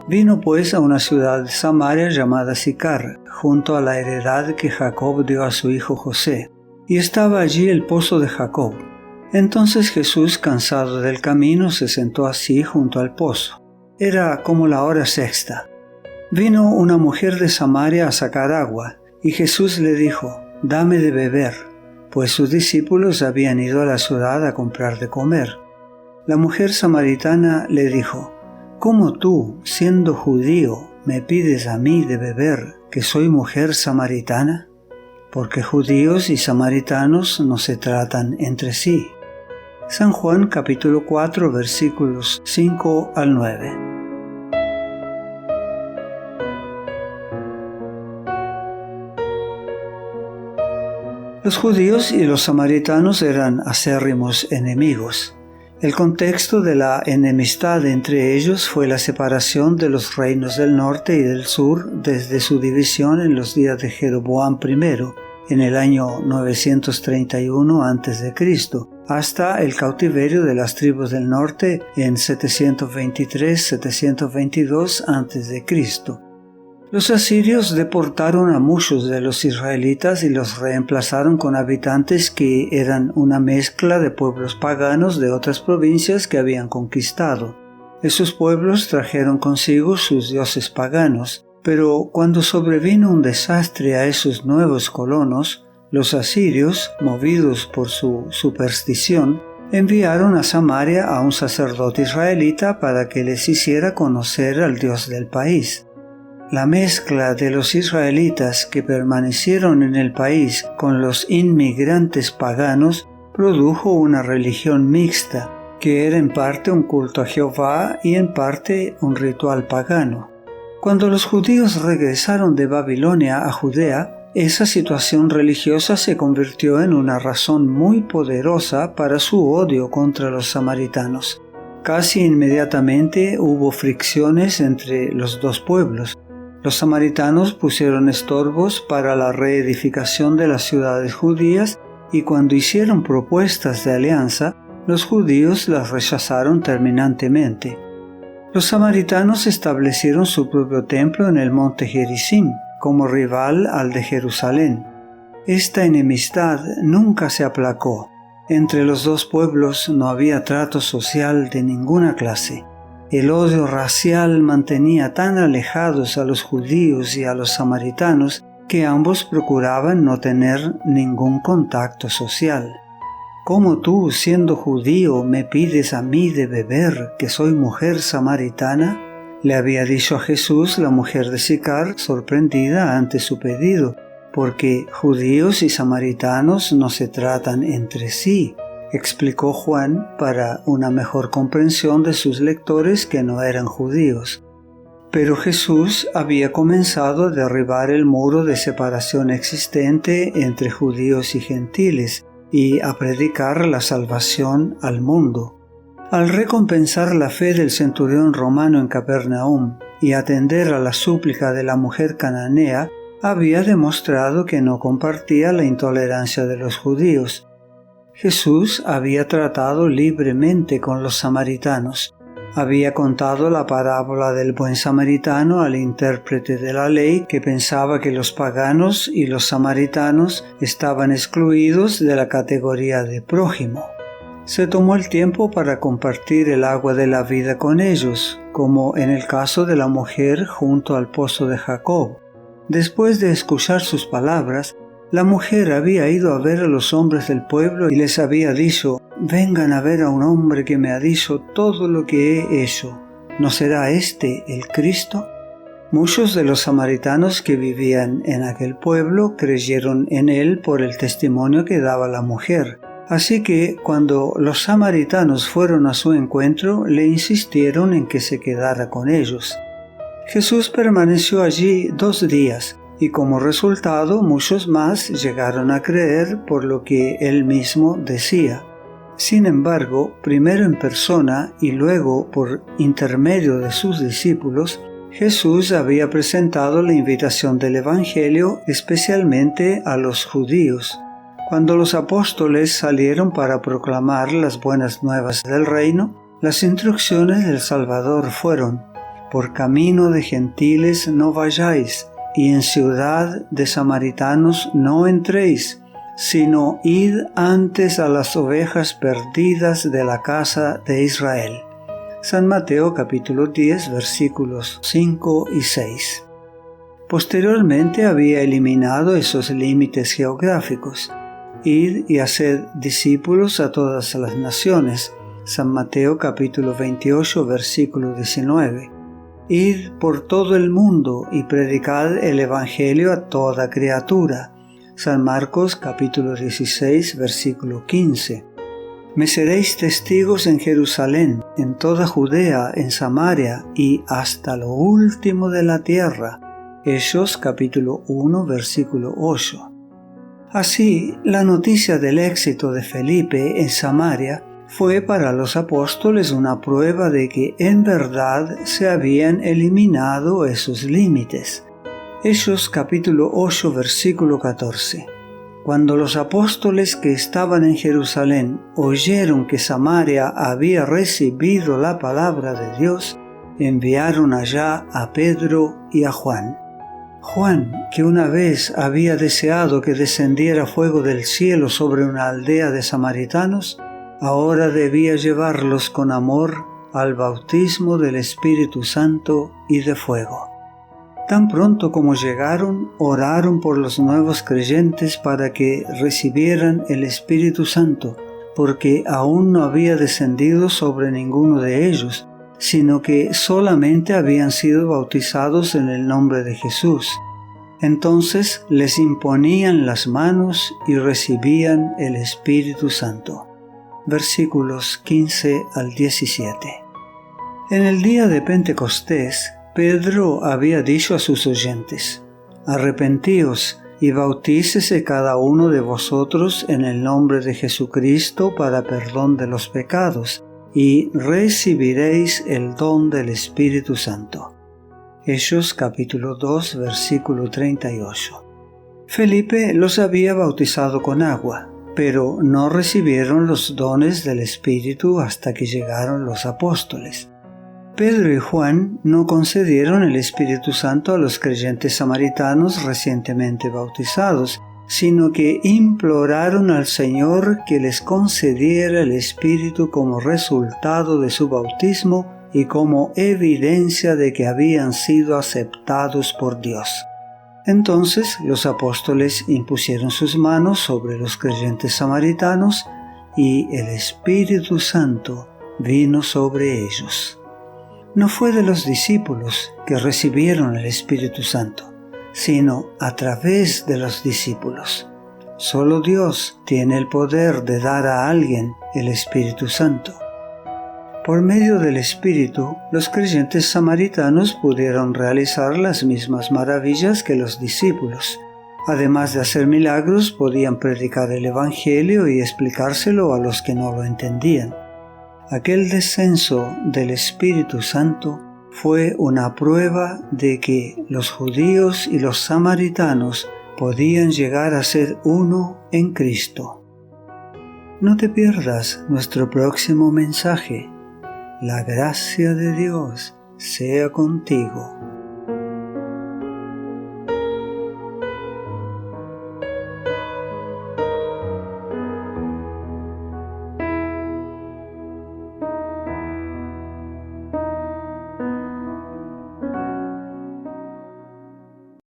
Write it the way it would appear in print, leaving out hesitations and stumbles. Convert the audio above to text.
Vino pues a una ciudad de Samaria llamada Sicar, junto a la heredad que Jacob dio a su hijo José, y estaba allí el pozo de Jacob. Entonces Jesús, cansado del camino, se sentó así junto al pozo. Era como la hora sexta. Vino una mujer de Samaria a sacar agua, y Jesús le dijo: «Dame de beber», pues sus discípulos habían ido a la ciudad a comprar de comer. La mujer samaritana le dijo: «¿Cómo tú, siendo judío, me pides a mí de beber, que soy mujer samaritana?» Porque judíos y samaritanos no se tratan entre sí. San Juan capítulo 4 versículos 5 al 9. Los judíos y los samaritanos eran acérrimos enemigos. El contexto de la enemistad entre ellos fue la separación de los reinos del norte y del sur desde su división en los días de Jeroboam I, en el año 931 a.C., hasta el cautiverio de las tribus del norte en 723-722 a.C. Los asirios deportaron a muchos de los israelitas y los reemplazaron con habitantes que eran una mezcla de pueblos paganos de otras provincias que habían conquistado. Esos pueblos trajeron consigo sus dioses paganos, pero cuando sobrevino un desastre a esos nuevos colonos, los asirios, movidos por su superstición, enviaron a Samaria a un sacerdote israelita para que les hiciera conocer al Dios del país. La mezcla de los israelitas que permanecieron en el país con los inmigrantes paganos produjo una religión mixta, que era en parte un culto a Jehová y en parte un ritual pagano. Cuando los judíos regresaron de Babilonia a Judea, esa situación religiosa se convirtió en una razón muy poderosa para su odio contra los samaritanos. Casi inmediatamente hubo fricciones entre los dos pueblos. Los samaritanos pusieron estorbos para la reedificación de las ciudades judías y cuando hicieron propuestas de alianza, los judíos las rechazaron terminantemente. Los samaritanos establecieron su propio templo en el monte Gerizim, como rival al de Jerusalén. Esta enemistad nunca se aplacó. Entre los dos pueblos no había trato social de ninguna clase. El odio racial mantenía tan alejados a los judíos y a los samaritanos que ambos procuraban no tener ningún contacto social. ¿Cómo tú, siendo judío, me pides a mí de beber, que soy mujer samaritana?, le había dicho a Jesús la mujer de Sicar, sorprendida ante su pedido, porque judíos y samaritanos no se tratan entre sí, explicó Juan para una mejor comprensión de sus lectores que no eran judíos. Pero Jesús había comenzado a derribar el muro de separación existente entre judíos y gentiles y a predicar la salvación al mundo. Al recompensar la fe del centurión romano en Capernaum y atender a la súplica de la mujer cananea, había demostrado que no compartía la intolerancia de los judíos. Jesús había tratado libremente con los samaritanos. Había contado la parábola del buen samaritano al intérprete de la ley que pensaba que los paganos y los samaritanos estaban excluidos de la categoría de prójimo. Se tomó el tiempo para compartir el agua de la vida con ellos, como en el caso de la mujer junto al pozo de Jacob. Después de escuchar sus palabras, la mujer había ido a ver a los hombres del pueblo y les había dicho: «Vengan a ver a un hombre que me ha dicho todo lo que he hecho. ¿No será este el Cristo?». Muchos de los samaritanos que vivían en aquel pueblo creyeron en él por el testimonio que daba la mujer. Así que cuando los samaritanos fueron a su encuentro, le insistieron en que se quedara con ellos. Jesús permaneció allí 2 días. Y como resultado muchos más llegaron a creer por lo que él mismo decía. Sin embargo, primero en persona y luego por intermedio de sus discípulos, Jesús había presentado la invitación del Evangelio especialmente a los judíos. Cuando los apóstoles salieron para proclamar las buenas nuevas del reino, las instrucciones del Salvador fueron: por camino de gentiles no vayáis, y en ciudad de samaritanos no entréis, sino id antes a las ovejas perdidas de la casa de Israel. San Mateo capítulo 10 versículos 5 y 6. Posteriormente había eliminado esos límites geográficos. Id y haced discípulos a todas las naciones. San Mateo capítulo 28 versículo 19. Id por todo el mundo y predicad el Evangelio a toda criatura. San Marcos capítulo 16 versículo 15. Me seréis testigos en Jerusalén, en toda Judea, en Samaria y hasta lo último de la tierra. Hechos capítulo 1 versículo 8. Así, la noticia del éxito de Felipe en Samaria fue para los apóstoles una prueba de que en verdad se habían eliminado esos límites. Hechos capítulo 8 versículo 14. Cuando los apóstoles que estaban en Jerusalén oyeron que Samaria había recibido la palabra de Dios, enviaron allá a Pedro y a Juan. Juan, que una vez había deseado que descendiera fuego del cielo sobre una aldea de samaritanos, ahora debía llevarlos con amor al bautismo del Espíritu Santo y de fuego. Tan pronto como llegaron, oraron por los nuevos creyentes para que recibieran el Espíritu Santo, porque aún no había descendido sobre ninguno de ellos, sino que solamente habían sido bautizados en el nombre de Jesús. Entonces les imponían las manos y recibían el Espíritu Santo. Versículos 15 al 17. En el día de Pentecostés, Pedro había dicho a sus oyentes: arrepentíos y bautícese cada uno de vosotros en el nombre de Jesucristo para perdón de los pecados, y recibiréis el don del Espíritu Santo. Hechos capítulo 2 versículo 38. Felipe los había bautizado con agua, pero no recibieron los dones del Espíritu hasta que llegaron los apóstoles. Pedro y Juan no concedieron el Espíritu Santo a los creyentes samaritanos recientemente bautizados, sino que imploraron al Señor que les concediera el Espíritu como resultado de su bautismo y como evidencia de que habían sido aceptados por Dios. Entonces los apóstoles impusieron sus manos sobre los creyentes samaritanos y el Espíritu Santo vino sobre ellos. No fue de los discípulos que recibieron el Espíritu Santo, sino a través de los discípulos. Solo Dios tiene el poder de dar a alguien el Espíritu Santo. Por medio del Espíritu, los creyentes samaritanos pudieron realizar las mismas maravillas que los discípulos. Además de hacer milagros, podían predicar el Evangelio y explicárselo a los que no lo entendían. Aquel descenso del Espíritu Santo fue una prueba de que los judíos y los samaritanos podían llegar a ser uno en Cristo. No te pierdas nuestro próximo mensaje. La gracia de Dios sea contigo.